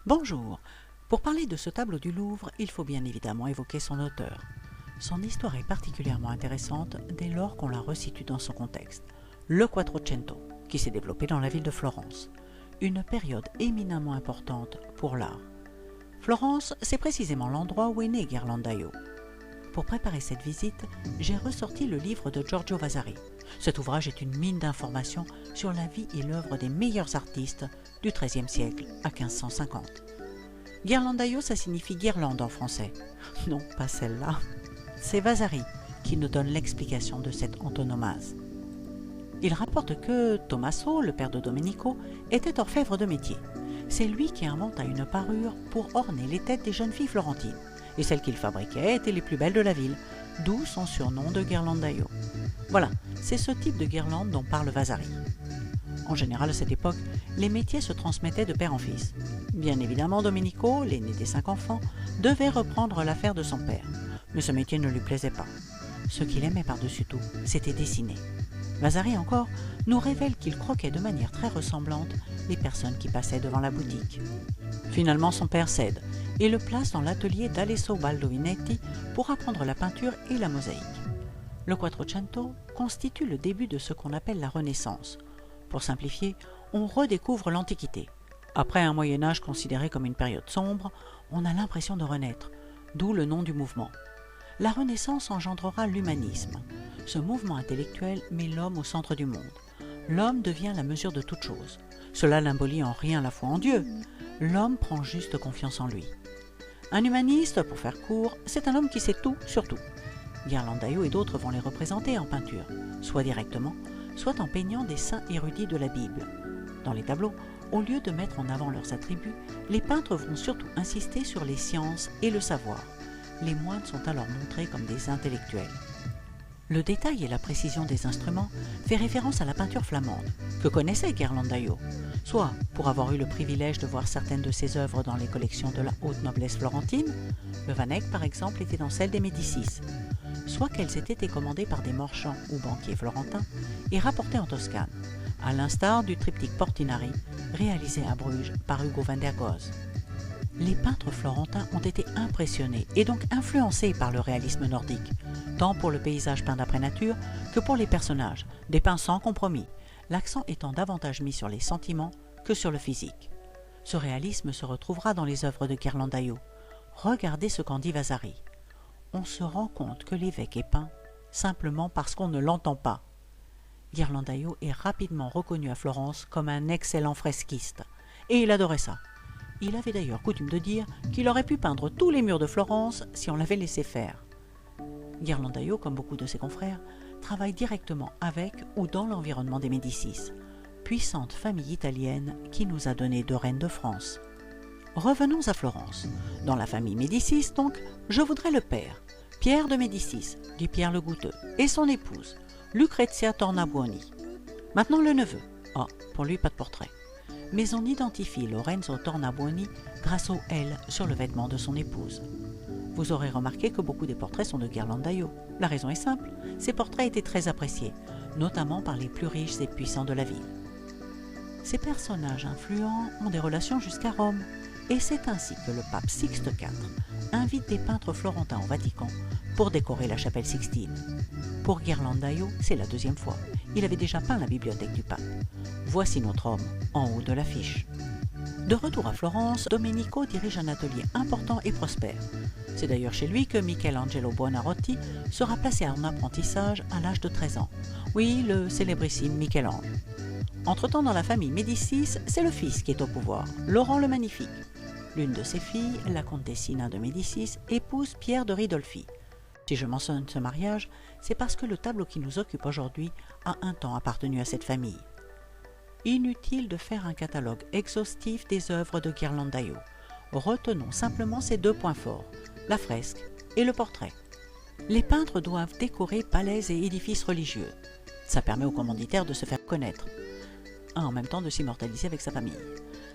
Bonjour. Pour parler de ce tableau du Louvre, il faut bien évidemment évoquer son auteur. Son histoire est particulièrement intéressante dès lors qu'on la resitue dans son contexte. Le Quattrocento, qui s'est développé dans la ville de Florence. Une période éminemment importante pour l'art. Florence, c'est précisément l'endroit où est né Ghirlandaio. Pour préparer cette visite, j'ai ressorti le livre de Giorgio Vasari. Cet ouvrage est une mine d'informations sur la vie et l'œuvre des meilleurs artistes du XIIIe siècle à 1550. Ghirlandaio, ça signifie guirlande en français. Non, pas celle-là. C'est Vasari qui nous donne l'explication de cette antonomase. Il rapporte que Tommaso, le père de Domenico, était orfèvre de métier. C'est lui qui inventa une parure pour orner les têtes des jeunes filles florentines. Et celles qu'il fabriquait étaient les plus belles de la ville, d'où son surnom de Ghirlandaio. Voilà, c'est ce type de guirlande dont parle Vasari. En général, à cette époque, les métiers se transmettaient de père en fils. Bien évidemment, Domenico, l'aîné des 5 enfants, devait reprendre l'affaire de son père. Mais ce métier ne lui plaisait pas. Ce qu'il aimait par-dessus tout, c'était dessiner. Vasari encore nous révèle qu'il croquait de manière très ressemblante les personnes qui passaient devant la boutique. Finalement, son père cède et le place dans l'atelier d'Alesso Baldovinetti pour apprendre la peinture et la mosaïque. Le Quattrocento constitue le début de ce qu'on appelle la Renaissance. Pour simplifier, on redécouvre l'Antiquité. Après un Moyen-Âge considéré comme une période sombre, on a l'impression de renaître, d'où le nom du mouvement. La Renaissance engendrera l'humanisme. Ce mouvement intellectuel met l'homme au centre du monde. L'homme devient la mesure de toute chose. Cela n'abolit en rien la foi en Dieu. L'homme prend juste confiance en lui. Un humaniste, pour faire court, c'est un homme qui sait tout sur tout. Ghirlandaio et d'autres vont les représenter en peinture, soit directement, soit en peignant des saints érudits de la Bible. Dans les tableaux, au lieu de mettre en avant leurs attributs, les peintres vont surtout insister sur les sciences et le savoir. Les moines sont alors montrés comme des intellectuels. Le détail et la précision des instruments fait référence à la peinture flamande, que connaissait Ghirlandaio, soit pour avoir eu le privilège de voir certaines de ses œuvres dans les collections de la haute noblesse florentine, le Van Eyck par exemple était dans celle des Médicis, soit qu'elles aient été commandées par des marchands ou banquiers florentins et rapportées en Toscane, à l'instar du triptyque Portinari réalisé à Bruges par Hugo van der Goes. Les peintres florentins ont été impressionnés et donc influencés par le réalisme nordique, tant pour le paysage peint d'après nature que pour les personnages, dépeints sans compromis, l'accent étant davantage mis sur les sentiments que sur le physique. Ce réalisme se retrouvera dans les œuvres de Ghirlandaio. Regardez ce qu'en dit Vasari. On se rend compte que l'évêque est peint simplement parce qu'on ne l'entend pas. Ghirlandaio est rapidement reconnu à Florence comme un excellent fresquiste, et il adorait ça. Il avait d'ailleurs coutume de dire qu'il aurait pu peindre tous les murs de Florence si on l'avait laissé faire. Ghirlandaio, comme beaucoup de ses confrères, travaille directement avec ou dans l'environnement des Médicis, puissante famille italienne qui nous a donné 2 reines de France. Revenons à Florence. Dans la famille Médicis, donc, je voudrais le père, Pierre de Médicis, dit Pierre le Goutteux, et son épouse, Lucrezia Tornabuoni. Maintenant le neveu. Ah, pour lui, pas de portrait. Mais on identifie Lorenzo Tornabuoni grâce au L sur le vêtement de son épouse. Vous aurez remarqué que beaucoup des portraits sont de Ghirlandaio. La raison est simple, ces portraits étaient très appréciés, notamment par les plus riches et puissants de la ville. Ces personnages influents ont des relations jusqu'à Rome, et c'est ainsi que le pape Sixte IV invite des peintres florentins au Vatican pour décorer la chapelle Sixtine. Pour Ghirlandaio, c'est la 2e fois. Il avait déjà peint la bibliothèque du pape. Voici notre homme, en haut de l'affiche. De retour à Florence, Domenico dirige un atelier important et prospère. C'est d'ailleurs chez lui que Michelangelo Buonarroti sera placé en apprentissage à l'âge de 13 ans. Oui, le célébrissime Michel-Ange. Entre-temps, dans la famille Médicis, c'est le fils qui est au pouvoir, Laurent le Magnifique. L'une de ses filles, la comtessina de Médicis, épouse Pierre de Ridolfi. Si je mentionne ce mariage, c'est parce que le tableau qui nous occupe aujourd'hui a un temps appartenu à cette famille. Inutile de faire un catalogue exhaustif des œuvres de Ghirlandaio. Retenons simplement ces 2 points forts, la fresque et le portrait. Les peintres doivent décorer palais et édifices religieux. Ça permet aux commanditaires de se faire connaître, en même temps de s'immortaliser avec sa famille.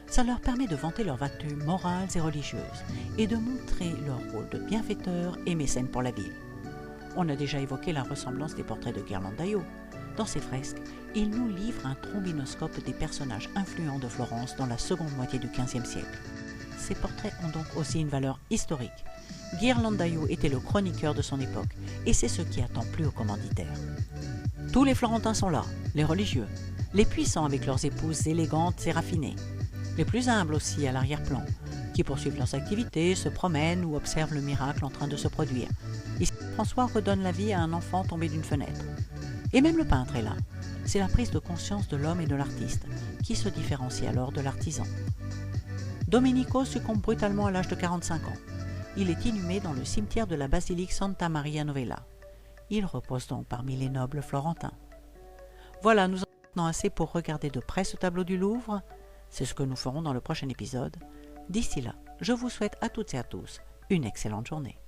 Ça leur permet de vanter leurs vertus morales et religieuses et de montrer leur rôle de bienfaiteurs et mécènes pour la ville. On a déjà évoqué la ressemblance des portraits de Ghirlandaio. Dans ses fresques, il nous livre un trombinoscope des personnages influents de Florence dans la seconde moitié du XVe siècle. ces portraits ont donc aussi une valeur historique. Ghirlandaio était le chroniqueur de son époque, et c'est ce qui a tant plu aux commanditaires. Tous les Florentins sont là, les religieux, les puissants avec leurs épouses élégantes et raffinées, les plus humbles aussi à l'arrière-plan, qui poursuivent leurs activités, se promènent ou observent le miracle en train de se produire. Ici, François redonne la vie à un enfant tombé d'une fenêtre. Et même le peintre est là. C'est la prise de conscience de l'homme et de l'artiste, qui se différencie alors de l'artisan. Domenico succombe brutalement à l'âge de 45 ans. Il est inhumé dans le cimetière de la basilique Santa Maria Novella. Il repose donc parmi les nobles florentins. Voilà, nous en avons maintenant assez pour regarder de près ce tableau du Louvre. C'est ce que nous ferons dans le prochain épisode. D'ici là, je vous souhaite à toutes et à tous une excellente journée.